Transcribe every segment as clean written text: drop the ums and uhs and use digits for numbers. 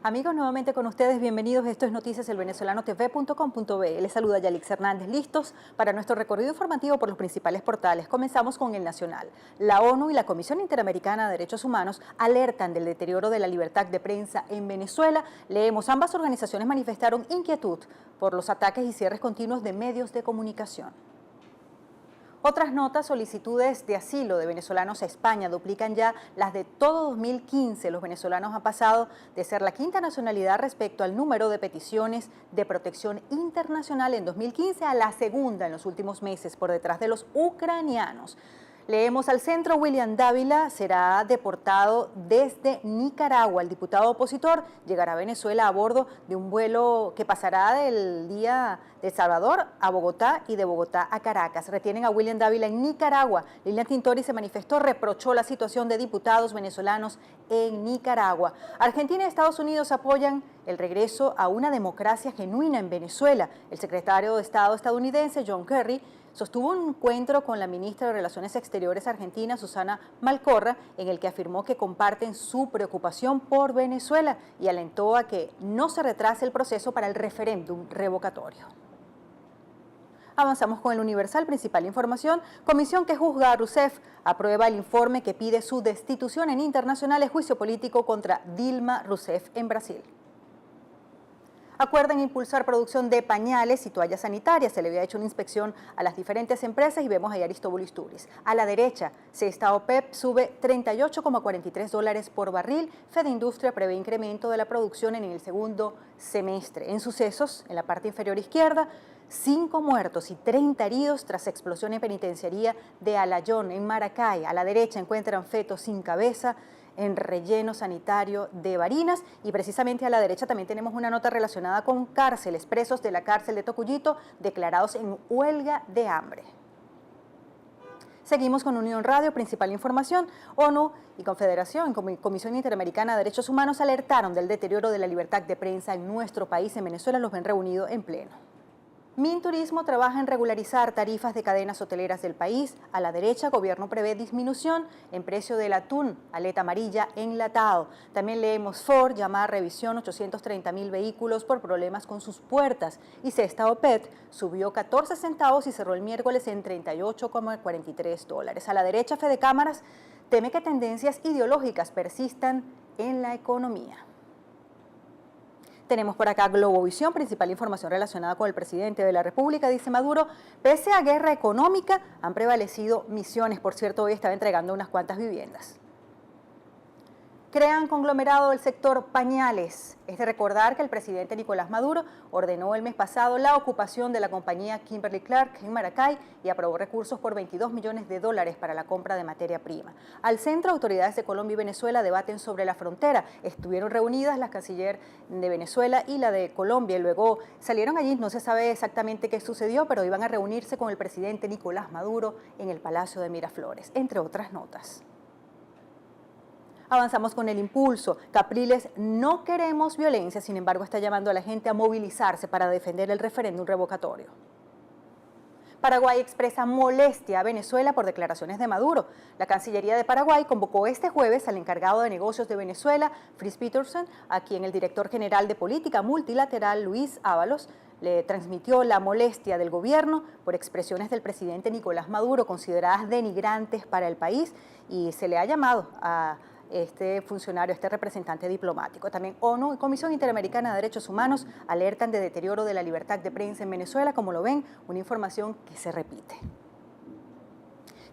Amigos, nuevamente con ustedes, bienvenidos. Esto es noticiaselvenezolano.tv.com.be. Les saluda Yalix Hernández, listos para nuestro recorrido informativo por los principales portales. Comenzamos con el nacional. La ONU y la Comisión Interamericana de Derechos Humanos alertan del deterioro de la libertad de prensa en Venezuela. Leemos, ambas organizaciones manifestaron inquietud por los ataques y cierres continuos de medios de comunicación. Otras notas, solicitudes de asilo de venezolanos a España duplican ya las de todo 2015. Los venezolanos han pasado de ser la quinta nacionalidad respecto al número de peticiones de protección internacional en 2015 a la segunda en los últimos meses, por detrás de los ucranianos. Leemos, al centro William Dávila será deportado desde Nicaragua. El diputado opositor llegará a Venezuela a bordo de un vuelo que pasará del día de El Salvador a Bogotá y de Bogotá a Caracas. Retienen a William Dávila en Nicaragua. Lilian Tintori se manifestó, reprochó la situación de diputados venezolanos en Nicaragua. Argentina y Estados Unidos apoyan el regreso a una democracia genuina en Venezuela. El secretario de Estado estadounidense, John Kerry, sostuvo un encuentro con la ministra de Relaciones Exteriores argentina, Susana Malcorra, en el que afirmó que comparten su preocupación por Venezuela y alentó a que no se retrase el proceso para el referéndum revocatorio. Avanzamos con el Universal, principal información. Comisión que juzga a Rousseff aprueba el informe que pide su destitución en internacionales, juicio político contra Dilma Rousseff en Brasil. Acuerdan impulsar producción de pañales y toallas sanitarias. Se le había hecho una inspección a las diferentes empresas y vemos ahí a Aristóbulo Isturiz. A la derecha, Sestao OPEP sube $38,43 por barril. Fedindustria prevé incremento de la producción en el segundo semestre. En sucesos, en la parte inferior izquierda, 5 muertos y 30 heridos tras explosión en penitenciaría de Alayón, en Maracay. A la derecha encuentran fetos sin cabeza en relleno sanitario de Barinas, y precisamente a la derecha también tenemos una nota relacionada con cárceles. Presos de la cárcel de Tocuyito declarados en huelga de hambre. Seguimos con Unión Radio, principal información. ONU y Confederación, Comisión Interamericana de Derechos Humanos alertaron del deterioro de la libertad de prensa en nuestro país. En Venezuela los ven reunidos en pleno. Minturismo trabaja en regularizar tarifas de cadenas hoteleras del país. A la derecha, gobierno prevé disminución en precio del atún, aleta amarilla, enlatado. También leemos, Ford llama a revisión 830.000 vehículos por problemas con sus puertas. Y Sestao OPEP subió 14 centavos y cerró el miércoles en $38,43. A la derecha, Fede Cámaras teme que tendencias ideológicas persistan en la economía. Tenemos por acá Globovisión, principal información relacionada con el presidente de la República. Dice Maduro, pese a guerra económica, han prevalecido misiones. Por cierto, hoy estaba entregando unas cuantas viviendas. Crean conglomerado del sector pañales. Es de recordar que el presidente Nicolás Maduro ordenó el mes pasado la ocupación de la compañía Kimberly-Clark en Maracay y aprobó recursos por $22 millones para la compra de materia prima. Al centro, autoridades de Colombia y Venezuela debaten sobre la frontera. Estuvieron reunidas la canciller de Venezuela y la de Colombia y luego salieron allí. No se sabe exactamente qué sucedió, pero iban a reunirse con el presidente Nicolás Maduro en el Palacio de Miraflores, entre otras notas. Avanzamos con el Impulso. Capriles, no queremos violencia, sin embargo está llamando a la gente a movilizarse para defender el referéndum revocatorio. Paraguay expresa molestia a Venezuela por declaraciones de Maduro. La Cancillería de Paraguay convocó este jueves al encargado de negocios de Venezuela, Fritz Peterson, a quien el director general de política multilateral, Luis Ábalos, le transmitió la molestia del gobierno por expresiones del presidente Nicolás Maduro consideradas denigrantes para el país, y se le ha llamado a este funcionario, este representante diplomático. También ONU y Comisión Interamericana de Derechos Humanos alertan de deterioro de la libertad de prensa en Venezuela. Como lo ven, una información que se repite.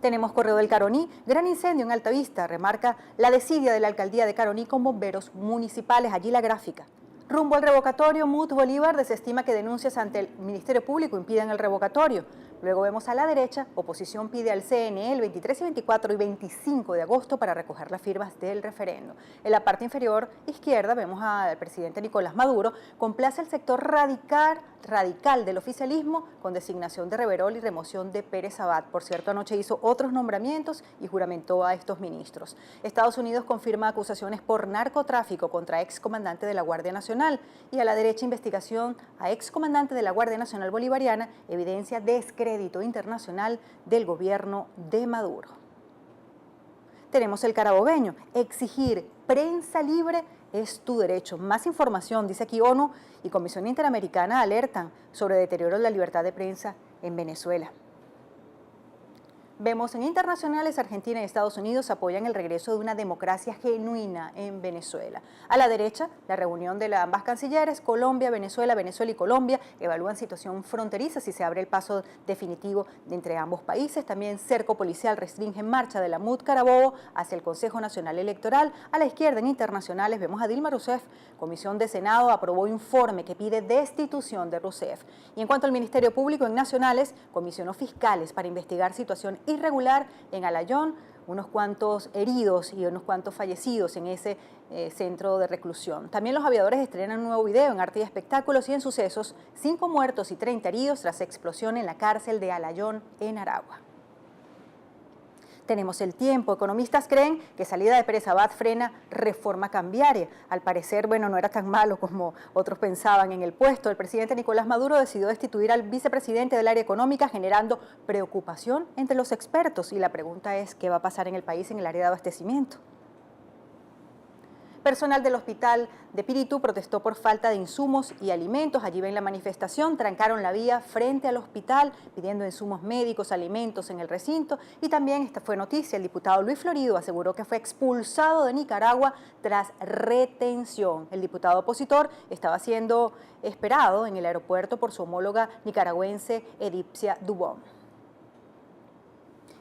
Tenemos Correo del Caroní, gran incendio en Altavista, remarca la desidia de la alcaldía de Caroní con bomberos municipales. Allí la gráfica. Rumbo al revocatorio, MUT Bolívar desestima que denuncias ante el Ministerio Público impidan el revocatorio. Luego vemos a la derecha, oposición pide al CNE el 23 y 24 y 25 de agosto para recoger las firmas del referendo. En la parte inferior izquierda vemos al presidente Nicolás Maduro, complace al sector radical del oficialismo con designación de Reverol y remoción de Pérez Abad. Por cierto, anoche hizo otros nombramientos y juramentó a estos ministros. Estados Unidos confirma acusaciones por narcotráfico contra excomandante de la Guardia Nacional, y a la derecha, investigación a excomandante de la Guardia Nacional Bolivariana evidencia descrédito internacional del gobierno de Maduro. Tenemos el carabobeño, exigir prensa libre es tu derecho. Más información, dice aquí ONU y Comisión Interamericana alertan sobre deterioro de la libertad de prensa en Venezuela. Vemos en internacionales, Argentina y Estados Unidos apoyan el regreso de una democracia genuina en Venezuela. A la derecha, la reunión de las ambas cancilleres, Colombia, Venezuela y Colombia, evalúan situación fronteriza si se abre el paso definitivo entre ambos países. También cerco policial restringe marcha de la MUD Carabobo hacia el Consejo Nacional Electoral. A la izquierda, en internacionales, vemos a Dilma Rousseff. Comisión de Senado aprobó informe que pide destitución de Rousseff. Y en cuanto al Ministerio Público, en nacionales, comisionó fiscales para investigar situación irregular en Alayón, unos cuantos heridos y unos cuantos fallecidos en ese centro de reclusión. También los aviadores estrenan un nuevo video en Arte y Espectáculos y en Sucesos, 5 muertos y 30 heridos tras explosión en la cárcel de Alayón, en Aragua. Tenemos el tiempo. Economistas creen que salida de Pérez Abad frena reforma cambiaria. Al parecer, bueno, no era tan malo como otros pensaban en el puesto. El presidente Nicolás Maduro decidió destituir al vicepresidente del área económica, generando preocupación entre los expertos. Y la pregunta es, ¿qué va a pasar en el país en el área de abastecimiento? Personal del hospital de Píritu protestó por falta de insumos y alimentos. Allí ven la manifestación, trancaron la vía frente al hospital pidiendo insumos médicos, alimentos en el recinto. Y también, esta fue noticia, el diputado Luis Florido aseguró que fue expulsado de Nicaragua tras retención. El diputado opositor estaba siendo esperado en el aeropuerto por su homóloga nicaragüense Edipcia Dubón.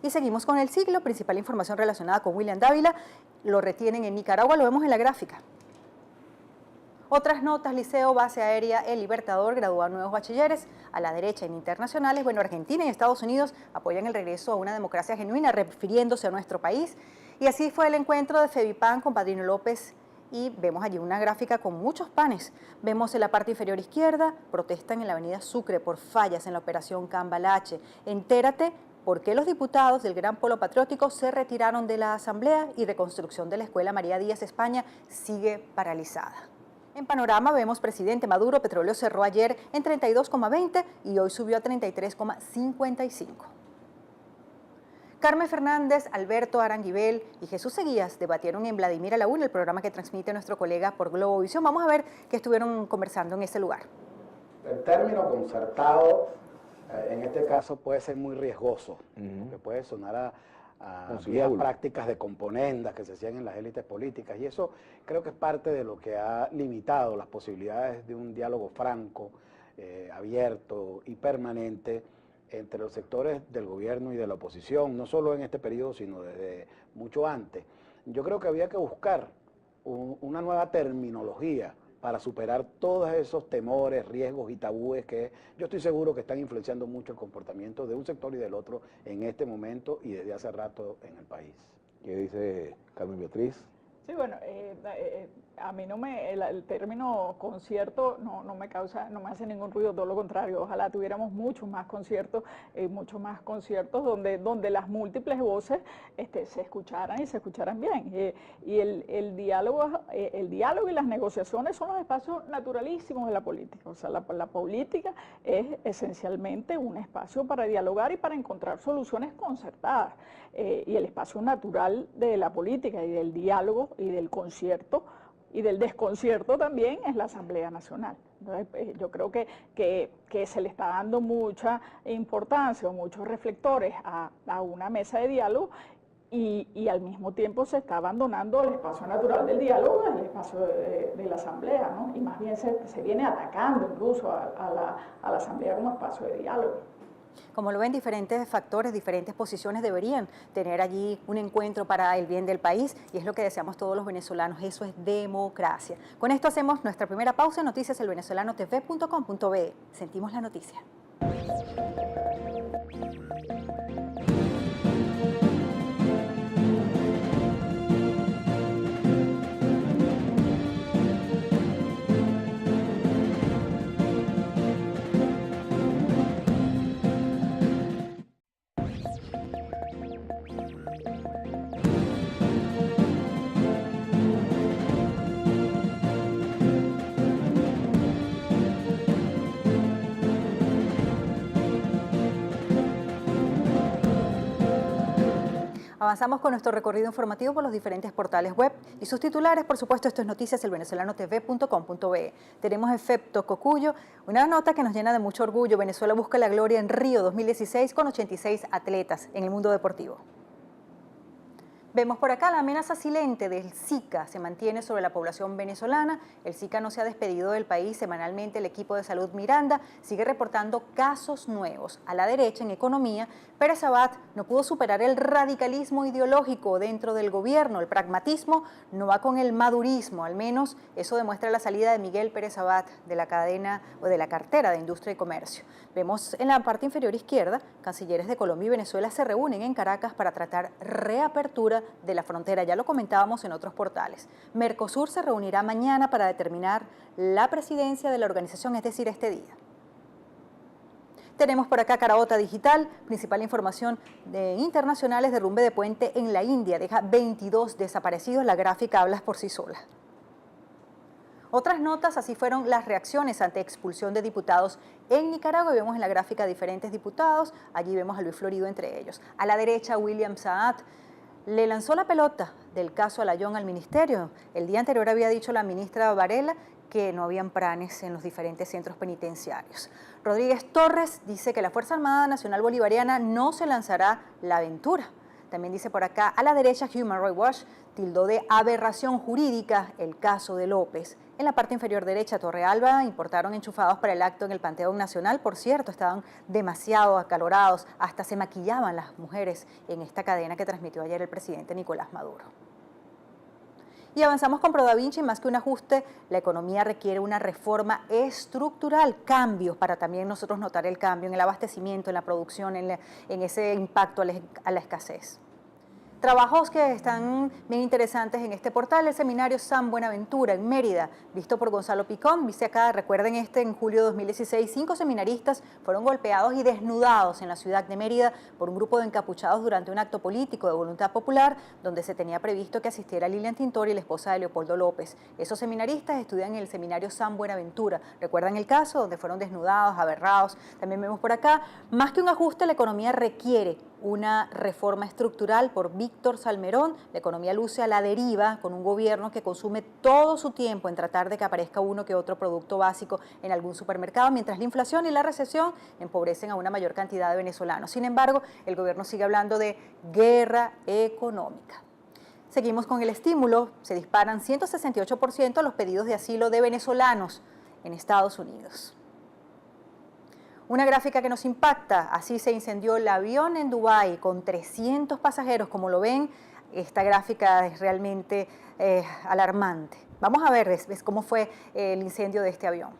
Y seguimos con el siglo, principal información relacionada con William Dávila. Lo retienen en Nicaragua, lo vemos en la gráfica. Otras notas, Liceo Base Aérea El Libertador gradúa nuevos bachilleres. A la derecha en internacionales, bueno, Argentina y Estados Unidos apoyan el regreso a una democracia genuina, refiriéndose a nuestro país. Y así fue el encuentro de Fevipan con Padrino López. Y vemos allí una gráfica con muchos panes. Vemos en la parte inferior izquierda, protestan en la avenida Sucre por fallas en la operación Cambalache. Entérate por qué los diputados del Gran Polo Patriótico se retiraron de la Asamblea y reconstrucción de la Escuela María Díaz España sigue paralizada. En panorama vemos presidente Maduro, petróleo cerró ayer en 32,20 y hoy subió a 33,55. Carmen Fernández, Alberto Aranguibel y Jesús Seguías debatieron en Vladimir a la Una, el programa que transmite nuestro colega por Globovisión. Vamos a ver qué estuvieron conversando en ese lugar. El término concertado en este caso puede ser muy riesgoso, porque puede sonar a vías prácticas de componendas que se hacían en las élites políticas, y eso creo que es parte de lo que ha limitado las posibilidades de un diálogo franco, abierto y permanente entre los sectores del gobierno y de la oposición, no solo en este periodo, sino desde mucho antes. Yo creo que había que buscar una nueva terminología para superar todos esos temores, riesgos y tabúes que yo estoy seguro que están influenciando mucho el comportamiento de un sector y del otro en este momento y desde hace rato en el país. ¿Qué dice Carmen Beatriz? Sí, bueno, a mí el término concierto no me hace ningún ruido, todo lo contrario. Ojalá tuviéramos muchos más conciertos donde las múltiples voces se escucharan y se escucharan bien. Y el diálogo y las negociaciones son los espacios naturalísimos de la política. O sea, la política es esencialmente un espacio para dialogar y para encontrar soluciones concertadas. Y el espacio natural de la política y del diálogo y del concierto y del desconcierto también es la Asamblea Nacional. Entonces, yo creo que se le está dando mucha importancia o muchos reflectores a una mesa de diálogo y al mismo tiempo se está abandonando el espacio natural del diálogo, el espacio de la Asamblea, ¿no? Y más bien se viene atacando incluso a la Asamblea como espacio de diálogo. Como lo ven, diferentes factores, diferentes posiciones deberían tener allí un encuentro para el bien del país y es lo que deseamos todos los venezolanos, eso es democracia. Con esto hacemos nuestra primera pausa en noticiaselvenezolano.tv.com.be. Sentimos la noticia. Avanzamos con nuestro recorrido informativo por los diferentes portales web y sus titulares. Por supuesto, esto es noticias elvenezolanotv.com.be. Tenemos efecto Cocuyo, una nota que nos llena de mucho orgullo. Venezuela busca la gloria en Río 2016 con 86 atletas en el mundo deportivo. Vemos por acá la amenaza silente del Zika se mantiene sobre la población venezolana. El Zika no se ha despedido del país. Semanalmente el equipo de salud Miranda sigue reportando casos nuevos. A la derecha, en economía, Pérez Abad no pudo superar el radicalismo ideológico dentro del gobierno. El pragmatismo no va con el madurismo, al menos eso demuestra la salida de Miguel Pérez Abad de la cadena o de la cartera de Industria y Comercio. Vemos en la parte inferior izquierda, cancilleres de Colombia y Venezuela se reúnen en Caracas para tratar reapertura de la frontera. Ya lo comentábamos en otros portales. Mercosur se reunirá mañana para determinar la presidencia de la organización, es decir, este día. Tenemos por acá Carabota Digital, principal información de internacionales, derrumbe de puente en la India, deja 22 desaparecidos, la gráfica habla por sí sola. Otras notas, así fueron las reacciones ante expulsión de diputados en Nicaragua. Vemos en la gráfica diferentes diputados, allí vemos a Luis Florido entre ellos. A la derecha, William Saad le lanzó la pelota del caso Alayón al ministerio. El día anterior había dicho la ministra Varela que no habían planes en los diferentes centros penitenciarios. Rodríguez Torres dice que la Fuerza Armada Nacional Bolivariana no se lanzará la aventura. También dice por acá, a la derecha, Human Rights Watch tildó de aberración jurídica el caso de López. En la parte inferior derecha, Torrealba importaron enchufados para el acto en el Panteón Nacional. Por cierto, estaban demasiado acalorados, hasta se maquillaban las mujeres en esta cadena que transmitió ayer el presidente Nicolás Maduro. Y avanzamos con ProDaVinci, más que un ajuste, la economía requiere una reforma estructural, cambios para también nosotros notar el cambio en el abastecimiento, en la producción, en ese impacto a la escasez. Trabajos que están bien interesantes en este portal, el seminario San Buenaventura en Mérida, visto por Gonzalo Picón. Dice acá, recuerden en julio de 2016, 5 seminaristas fueron golpeados y desnudados en la ciudad de Mérida por un grupo de encapuchados durante un acto político de voluntad popular, donde se tenía previsto que asistiera Lilian Tintori, la esposa de Leopoldo López. Esos seminaristas estudian en el seminario San Buenaventura. ¿Recuerdan el caso donde fueron desnudados, aberrados? También vemos por acá, más que un ajuste, la economía requiere una reforma estructural por Víctor Salmerón. La economía luce a la deriva con un gobierno que consume todo su tiempo en tratar de que aparezca uno que otro producto básico en algún supermercado, mientras la inflación y la recesión empobrecen a una mayor cantidad de venezolanos. Sin embargo, el gobierno sigue hablando de guerra económica. Seguimos con el estímulo. Se disparan 168% los pedidos de asilo de venezolanos en Estados Unidos. Una gráfica que nos impacta, así se incendió el avión en Dubái con 300 pasajeros. Como lo ven, esta gráfica es realmente alarmante. Vamos a ver cómo fue el incendio de este avión.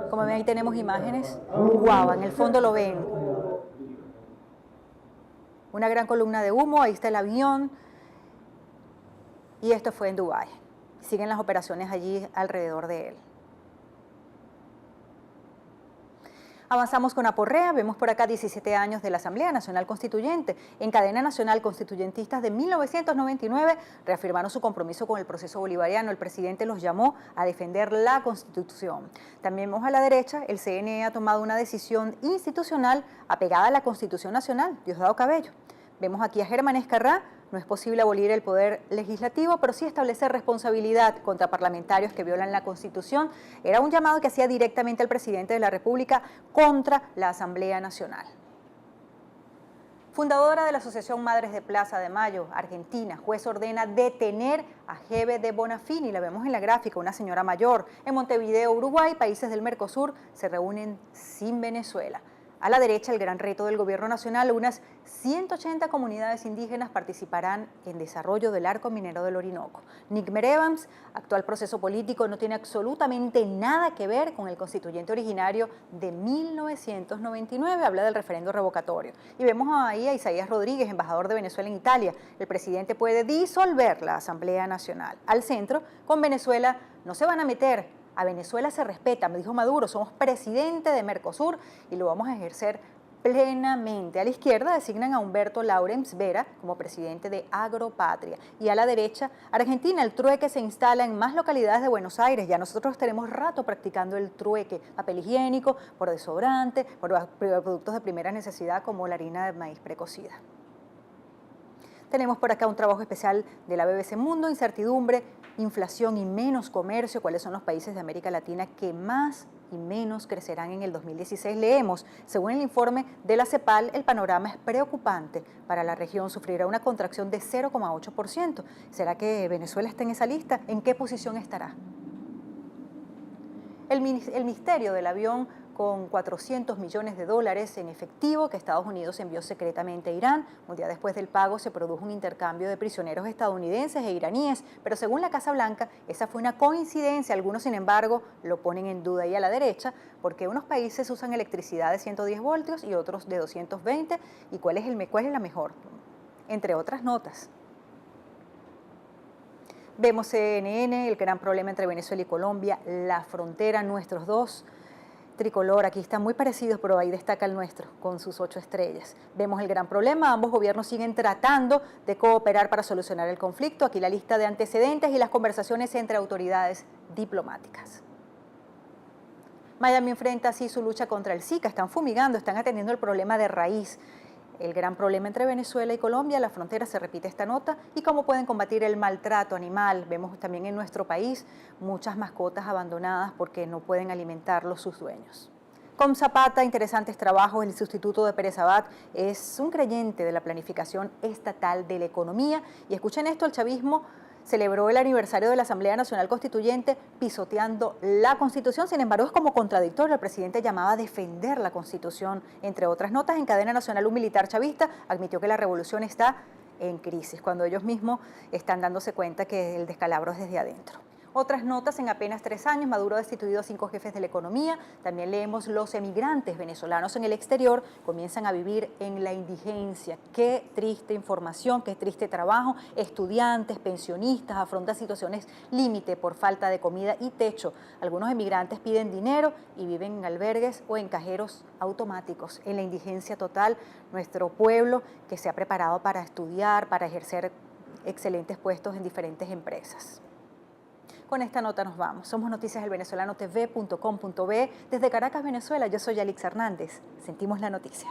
Como ven, ahí tenemos imágenes. ¡Wow! En el fondo lo ven. Una gran columna de humo, ahí está el avión. Y esto fue en Dubái. Siguen las operaciones allí alrededor de él. Avanzamos con Aporrea, vemos por acá 17 años de la Asamblea Nacional Constituyente. En cadena nacional, constituyentistas de 1999 reafirmaron su compromiso con el proceso bolivariano. El presidente los llamó a defender la Constitución. También vemos a la derecha, el CNE ha tomado una decisión institucional apegada a la Constitución Nacional. Diosdado Cabello. Vemos aquí a Germán Escarrá. No es posible abolir el poder legislativo, pero sí establecer responsabilidad contra parlamentarios que violan la Constitución. Era un llamado que hacía directamente el presidente de la República contra la Asamblea Nacional. Fundadora de la Asociación Madres de Plaza de Mayo, Argentina, juez ordena detener a Hebe de Bonafini. La vemos en la gráfica, una señora mayor. En Montevideo, Uruguay, países del Mercosur se reúnen sin Venezuela. A la derecha, el gran reto del gobierno nacional, unas 180 comunidades indígenas participarán en desarrollo del arco minero del Orinoco. Nick Merevans, actual proceso político, no tiene absolutamente nada que ver con el constituyente originario de 1999, habla del referendo revocatorio. Y vemos ahí a Isaías Rodríguez, embajador de Venezuela en Italia. El presidente puede disolver la Asamblea Nacional. Al centro, con Venezuela no se van a meter. A Venezuela se respeta, me dijo Maduro, somos presidente de Mercosur y lo vamos a ejercer plenamente. A la izquierda designan a Humberto Laurens Vera como presidente de Agropatria y a la derecha, Argentina, el trueque se instala en más localidades de Buenos Aires. Ya nosotros tenemos rato practicando el trueque, papel higiénico, por desodorante, por productos de primera necesidad como la harina de maíz precocida. Tenemos por acá un trabajo especial de la BBC Mundo, incertidumbre, inflación y menos comercio. ¿Cuáles son los países de América Latina que más y menos crecerán en el 2016? Leemos, según el informe de la CEPAL, el panorama es preocupante. Para la región sufrirá una contracción de 0,8%. ¿Será que Venezuela está en esa lista? ¿En qué posición estará? El misterio del avión con 400 millones de dólares en efectivo que Estados Unidos envió secretamente a Irán. Un día después del pago se produjo un intercambio de prisioneros estadounidenses e iraníes, pero según la Casa Blanca, esa fue una coincidencia. Algunos, sin embargo, lo ponen en duda y a la derecha, porque unos países usan electricidad de 110 voltios y otros de 220. ¿Y cuál es la mejor? Entre otras notas. Vemos CNN, el gran problema entre Venezuela y Colombia, la frontera, nuestros dos tricolor, aquí están muy parecidos, pero ahí destaca el nuestro, con sus 8 estrellas. Vemos el gran problema, ambos gobiernos siguen tratando de cooperar para solucionar el conflicto. Aquí la lista de antecedentes y las conversaciones entre autoridades diplomáticas. Miami enfrenta así su lucha contra el Zika, están fumigando, están atendiendo el problema de raíz. El gran problema entre Venezuela y Colombia, la frontera, se repite esta nota, y cómo pueden combatir el maltrato animal. Vemos también en nuestro país muchas mascotas abandonadas porque no pueden alimentarlos sus dueños. Con Zapata, interesantes trabajos. El sustituto de Pérez Abad es un creyente de la planificación estatal de la economía. Y escuchen esto, el chavismo celebró el aniversario de la Asamblea Nacional Constituyente pisoteando la Constitución. Sin embargo, es como contradictorio. El presidente llamaba a defender la Constitución. Entre otras notas, en cadena nacional, un militar chavista admitió que la revolución está en crisis, cuando ellos mismos están dándose cuenta que el descalabro es desde adentro. Otras notas: en apenas 3 años, Maduro ha destituido a 5 jefes de la economía. También leemos, los emigrantes venezolanos en el exterior comienzan a vivir en la indigencia. Qué triste información, qué triste trabajo. Estudiantes, pensionistas afrontan situaciones límite por falta de comida y techo. Algunos emigrantes piden dinero y viven en albergues o en cajeros automáticos. En la indigencia total, nuestro pueblo, que se ha preparado para estudiar, para ejercer excelentes puestos en diferentes empresas. Con esta nota nos vamos. Somos noticiasdelvenezolano.tv.com.be. Desde Caracas, Venezuela, yo soy Yalix Hernández. Sentimos la noticia.